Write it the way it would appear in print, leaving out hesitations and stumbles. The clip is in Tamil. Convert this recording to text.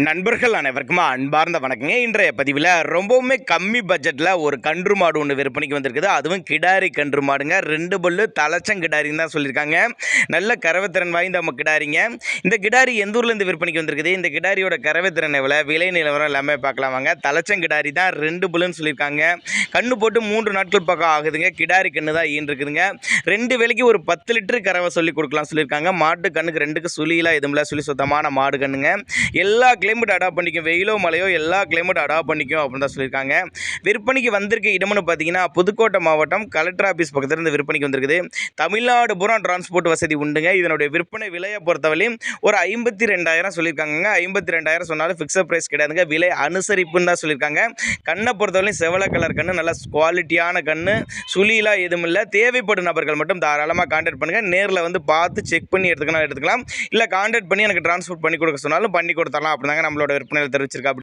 நண்பர்கள் அனைவருக்குமா அன்பார்ந்த வணக்கங்க. இன்றைய பதிவில் ரொம்பவுமே கம்மி பட்ஜெட்டில் ஒரு கன்று மாடு ஒன்று விற்பனைக்கு வந்திருக்குது. அதுவும் கிடாரி கன்று மாடுங்க. 2 பல்லு தலைச்சங்கிடாரின்னு தான் சொல்லியிருக்காங்க. நல்ல கறவைத்திறன் வாய்ந்த நம்ம கிடாரிங்க. இந்த கிடாரி எந்த ஊர்லேருந்து விற்பனைக்கு வந்திருக்குது, இந்த கிடாரியோட கறவைத்திறன் எவ்வளோ, விலை நிலவரம் எல்லாமே பார்க்கலாம் வாங்க. தலைச்சங்கிடாரி தான் 2 பல்லுன்னு சொல்லியிருக்காங்க. கன்று போட்டு 3 நாட்கள் பக்கம் ஆகுதுங்க. கிடாரி கன்று தான் ஈன்றுக்குதுங்க. 2 வேலைக்கு ஒரு 10 லிட்டர் கறவை சொல்லி கொடுக்கலாம் சொல்லியிருக்காங்க. மாட்டு கண்ணுக்கு 2க்கு சுழியெல்லாம் எதுவும் இல்லை, சொல்லி சுத்தமான மாடு கண்ணுங்க. எல்லா கிளைமேட் அடாப்ட் பண்ணிக்கும், வெயிலோ மழையோ எல்லா கிளைமேட் அடாப்ட் பண்ணிக்கும் அப்படின்னு தான் சொல்லியிருக்காங்க. விற்பனைக்கு வந்திருக்க இடம்னு பார்த்தீங்கன்னா புதுக்கோட்டை மாவட்டம் கலெக்டர் ஆஃபீஸ் பக்கத்தில் இருந்து விற்பனைக்கு வந்திருக்குது. தமிழ்நாடு பூரா டிரான்ஸ்போர்ட் வசதி உண்டுங்க. இதனுடைய விற்பனை விலையை பொறுத்தவரையும் ஒரு 52,000 சொல்லியிருக்காங்க. 52,000 சொன்னாலும் ஃபிக்ஸட் ப்ரைஸ் கிடையாதுங்க, விலை அனுசரிப்புன்னு தான் சொல்லியிருக்காங்க. கண்ணை பொறுத்தவரையும் செவலை கலர் கண்ணு, நல்ல குவாலிட்டியான கண்ணு, சுழிலாம் எதுவும் இல்லை. தேவைப்படும் நபர்கள் மட்டும் தாராளமாக கான்டாக்ட் பண்ணுங்கள். நேரில் வந்து பார்த்து செக் பண்ணி எடுத்துக்கலாம். இல்லை கான்டாக்ட் பண்ணி எனக்கு டிரான்ஸ்போர்ட் பண்ணி கொடுக்க சொன்னாலும் பண்ணி கொடுத்துடலாம் அப்படின்னாங்க நம்மளோட விற்பனையில் தெரிவிச்சிருக்கா.